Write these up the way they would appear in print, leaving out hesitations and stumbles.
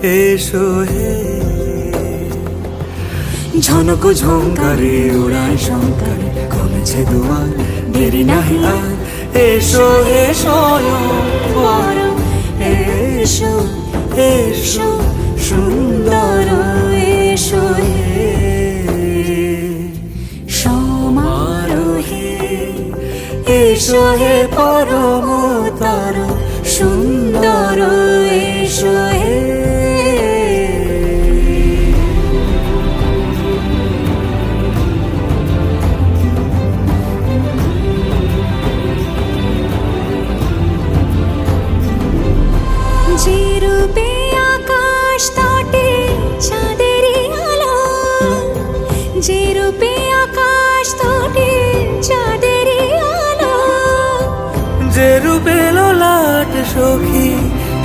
এসো হে। ঝনক ঝঙ্কারে উড়ায় শঙ্কারে কমেছে দুয়ার, দেরি নাহি আর। এসো হে স্বয়ংবর, এসো এসো সুন্দর, এসো হে সমারোহে। এসো হে পরমতর সুন্দর, এসো হে। যে রূপে আকাশ তটে চাঁদেরই আলো, যে রূপে আকাশ তটে চাঁদেরই আলো, যে রূপে ললাট সখী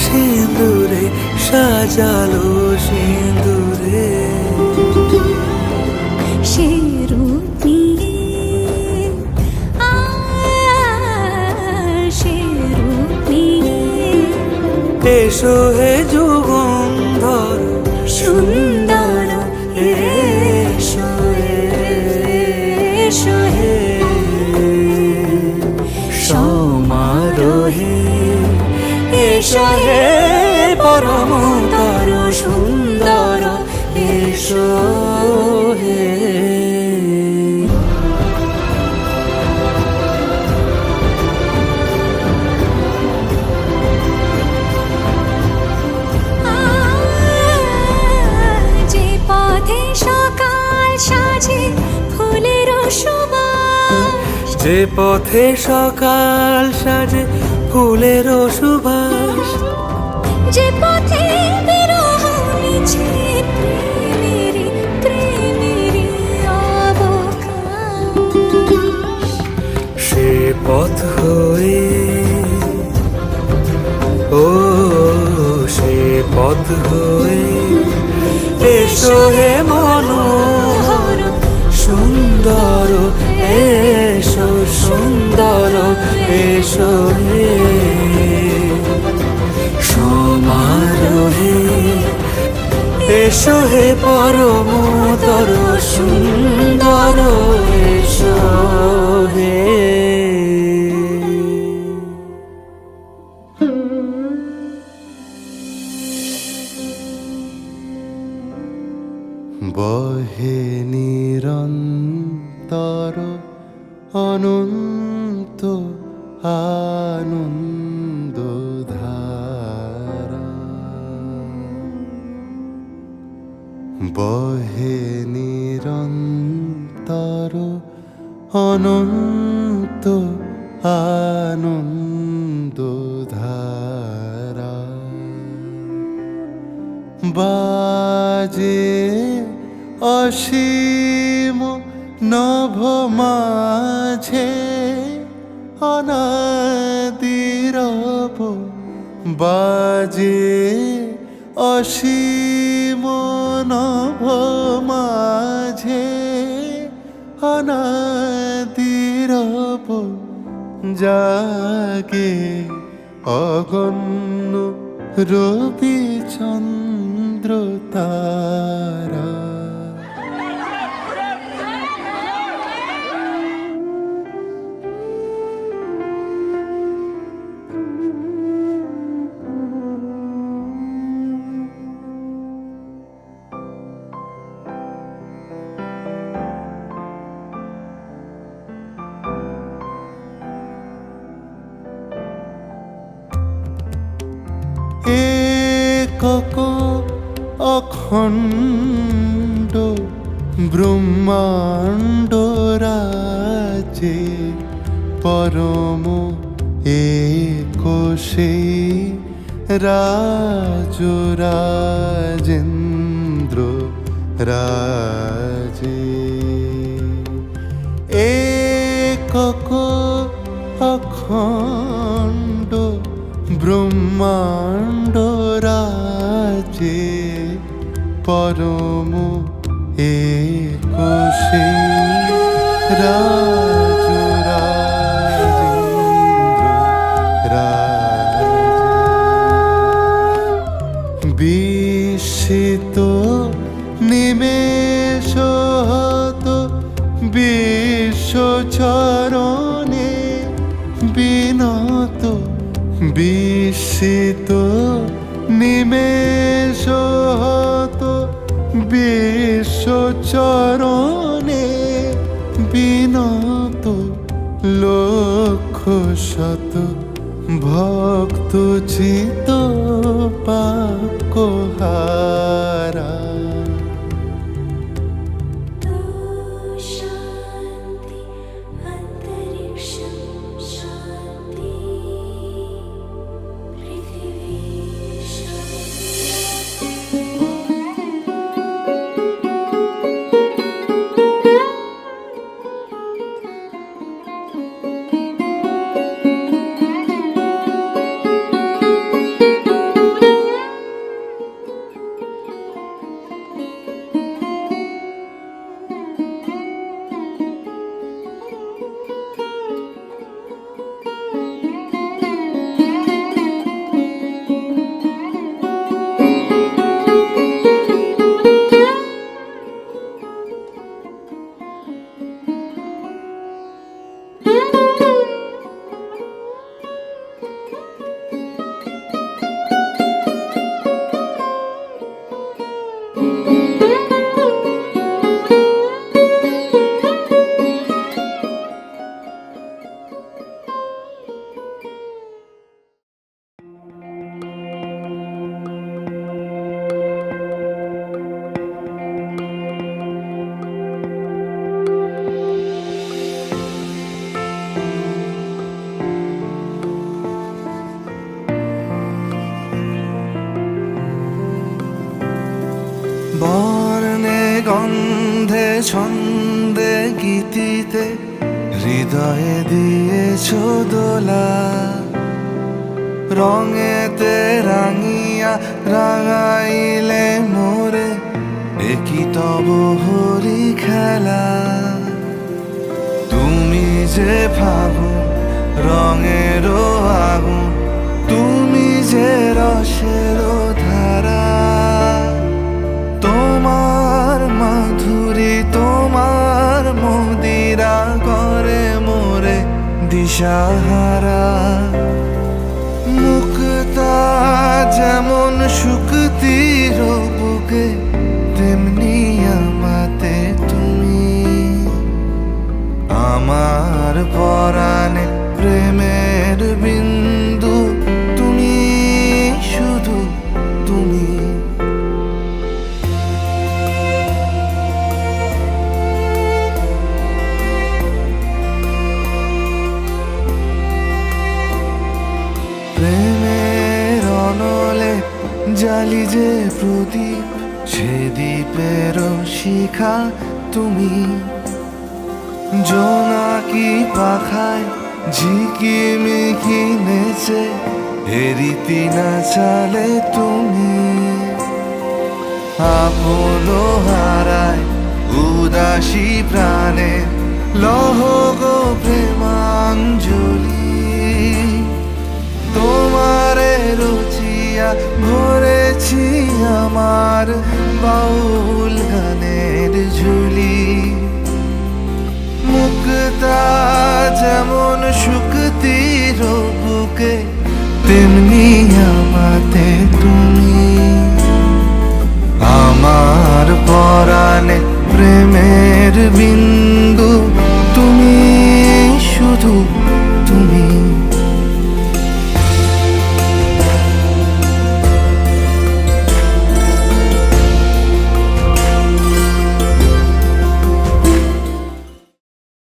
সিঁদুরে সাজালো সিঁদুরে। সে রূপ নিয়ে সে রূপ নিয়ে এসো হে যুগন্ধর সুন্দর, এসো এসো হে সমারোহে। এসো হে পরমতর সুন্দর, এসো হে। যে পথে সকাল সাজে ফুলের সুবাস, যে পথে সকাল সাজে ফুলের সুবাস, যে পথে বিরহ মিছে প্রেমেরই প্রেমেরই অবকাশ, সে পথ হয়ে ও সে পথ হয়ে এসো হে মনোহর সুন্দর, এসো সুন্দর, এসো হে সমারোহে। এসো হে পরমতর সুন্দর, এসো হে। বহে নিরন্তর অনন্ত আনন্দ ধারা, বহে নিরন্তর অনন্ত আনন্দ ধারা। বাজে অসীম নভ মাঝে অনাদিরব, বাজে অসীম নভ মাঝে অনাদিরব, জাগে অগণ্য রবি চন্দ্র তারা। একক অখণ্ড ব্রহ্মাণ্ড রাজে পরম একোষে রাজরাজেন্দ্র রাজে। একক অখণ্ড ব্রহ্মাণ্ড রাজে পরম একোষে রাজরাজেন্দ্র রাজে। বিশ্বচরণে বিনত বিস্মিত নিমেষ হত বিশ্বচরণে বিনত লক্ষ শত ভক্ত চিত পাকহারা। शान्ति अन्तरिक्षं शान्ति पृथिवी বর্ণে গন্ধে ছন্দে গীতিতে হৃদয়ে দিয়েছ দোলা, রঙেতে রাঙিয়া রাঙাইলে মোরে একই তব হরি খেলা। তুমি যে ফাগুন রঙেরও আগুন, তুমি যে রসেরও ধারা, তোমার মাধুরী তোমার মদিরা করে মোরে দিশাহারা। মুক্তা যেমন শুকতির বুকে, তেমনি আমাতে তুমি। আমার পরাণে প্রেমের বিন্দু তুমি, শুধু তুমি। প্রেমের অনলে জালি যে প্রদীপ, সে দ্বীপের শিখা তুমি। জোনাকি পাখায় ঝিকিমিকি নেচে এরিতি না চালে তুমি। আপন হারায় উদাসী প্রাণে লহ গো প্রেমাঞ্জলি। তোমারে রুচিয়া ভরেছি আমার বাউল গানের ঝুলি। মুক্তা যেমন শুকতির বুকে, তেমনি আমাতে তুমি। আমার পরাণে প্রেমের বিন্দু